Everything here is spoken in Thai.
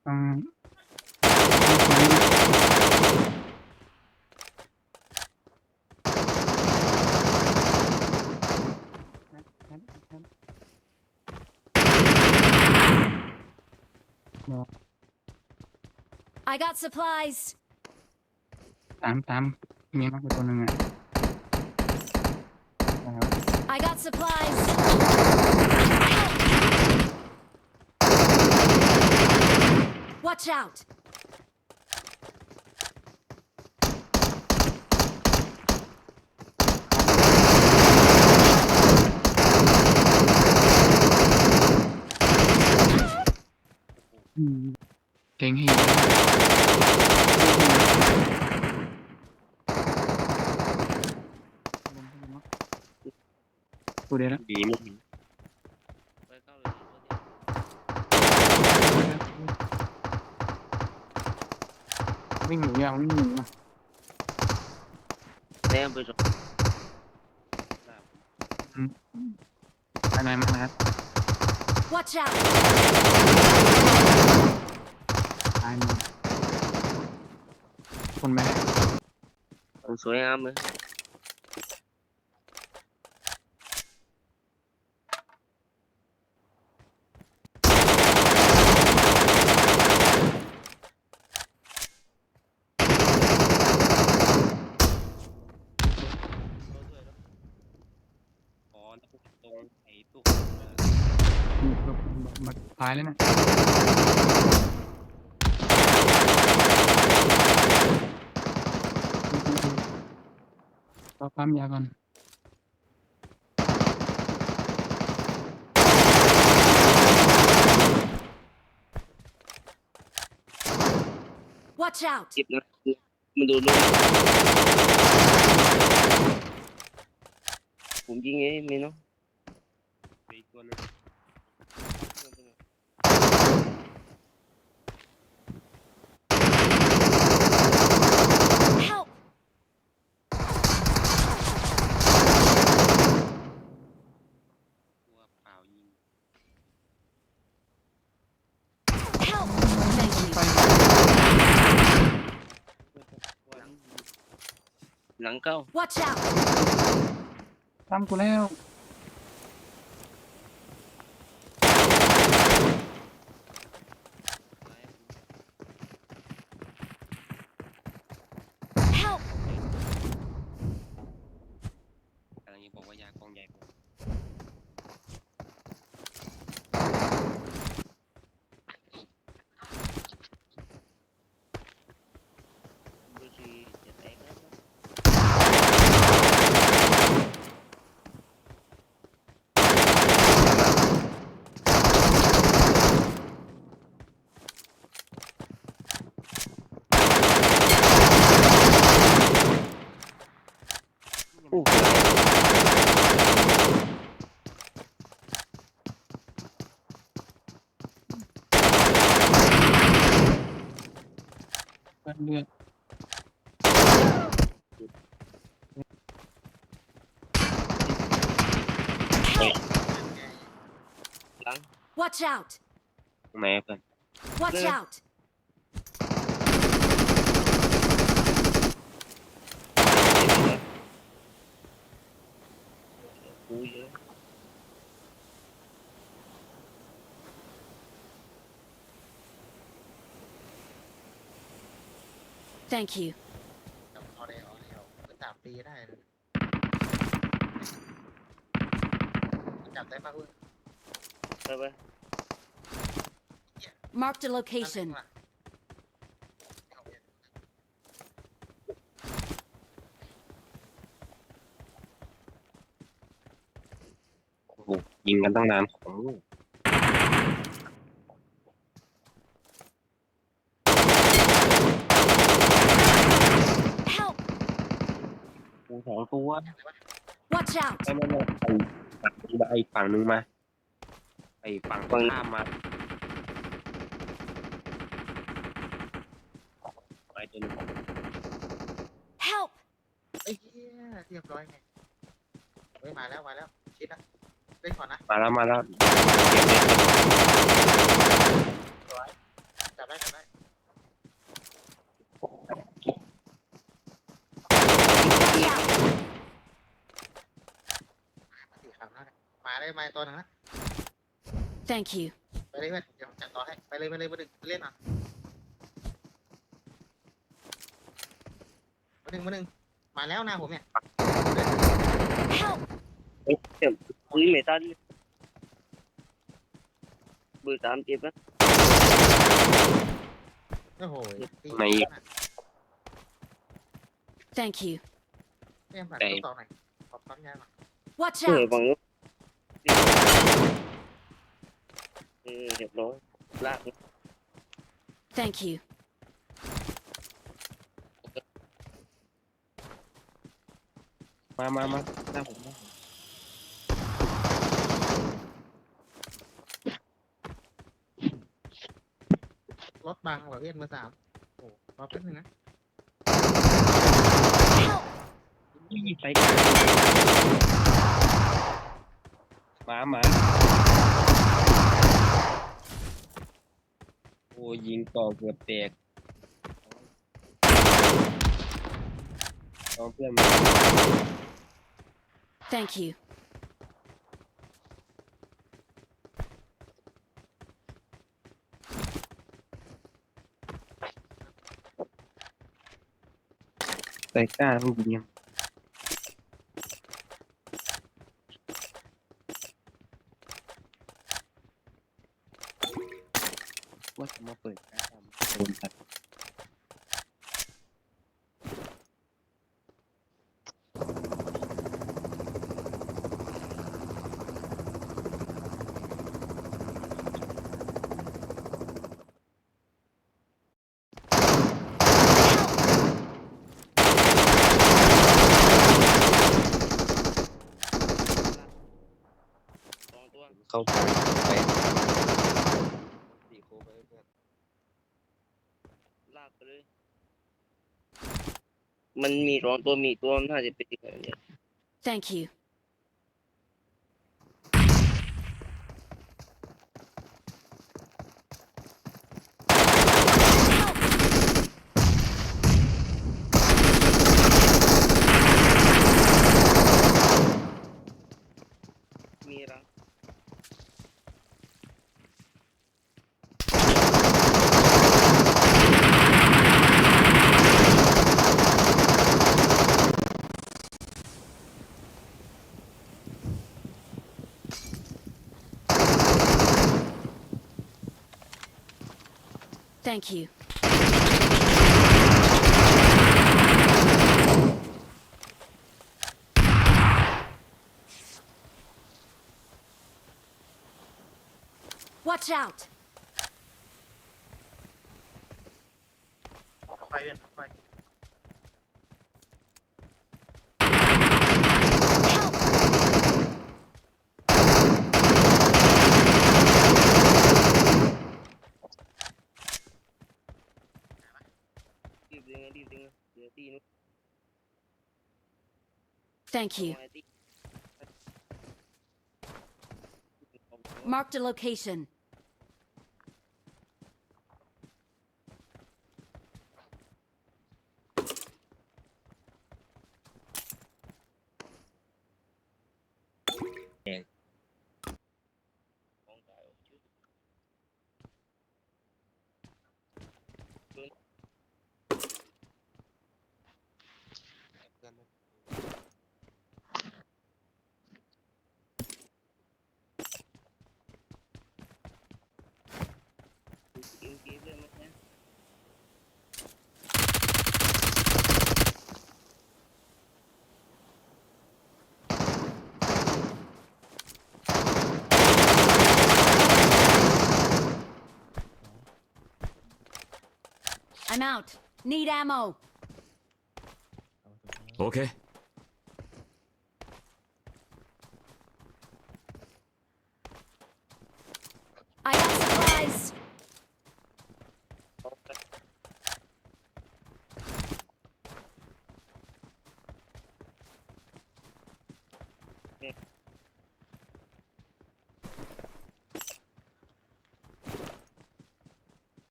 ต้องเดี๋ยว I got supplies. ตามมีมากกว่าตัวหนึ่งอ่ะ I got supplies. Watch out. เก่งหิวกูเดี๋ยวแล้ว ดีมึง ไปเข้าเลยตัวเดียว วิ่งหนีอ่ะวิ่งหนีอ่ะ แต้มไปจบ อะไรมาแล้ว Watch out. ตายหมดคนแม่ สวยงามเลย ตัวด้วยแล้วอ๋อแล้วพวกตรงไอ้ตู้ มาตายแล้วนะปั๊มยาก่อน Watch out. เก็บนะมันโดนลงผมยิงไงไม่เนาะ ไปอีกตัวหนึง Help. ตัวเปล่ายิง Help. Thank you. ตัวนี้ยิง หลังเข้า Watch out. ปั๊มกูแล้ว ไม้ Help. กำลังจะบอกว่ายากองใหญ่ผม ดูสิจะแตกแล้ว โอ้เลือด หลัง Watch out. แม่เพื่อน Watch out. กูเยอะ Thank you. เอาได้เอาได้เอาเป็น3 ปีได้เลยจับได้ปะเว้ย ไปไป Marked a location. โอ้โหยิงกันตั้งนานของลูก Help. กูสองตัว Watch out. ไม่ไอ้ฝั่งนึงมาไอ้ฝั่งตรงข้ามมาไอ้ตัวนึง Help. ไอ้เหี้ยเรียบร้อยไงเฮ้ยมาแล้วชิดนะเล่นก่อนนะ มาแล้ว จับได้ มาตัวหนึงนะ Thank you. ไปเลยเพื่อนเดี๋ยวผมจัดต่อให้ไปเลยมาดึงไปเล่นอ่ะมาดึงมาแล้วหน้าผมเนี่ย Help! เดี๋ยวปืนไม่ตันเบอร์3เจ็บนะ โอ้โหตี ไหนอีก Thank you. เล่นผ่านตัวต่อหน่อยขอบซ้อนยาหน่อย Watch ฝั่ง out! นู้นเรียบร้อยลาก Thank you. มาหน้าผม รถบังเหรอเวียนเบอร์ 3โอ้รอแป๊บนึงนะ Help! วิ่งไปกันหมาโอ้ยิงก่อเกือบแตกเอาเพื่อนมา Thank you. ใส่กล้าลูกยิงว่าจะมาเปิดกล้าทำโดนตัด 2ตัว เข้าทางไปตีโคไปเพื่อน ลากไปเลยมันมี2ตัวมีตัวน่าจะเป็นเนี่ย Thank you. มีรัง Thank you. Watch out! ไปเวียนไป Help! รีบดึงเดี๋ยวตีนู้น Thank you. Marked a location. ของตายออกชื่อ เพื่อน กินเลยมั้ยเนี่ย I'm out. Need ammo. OK，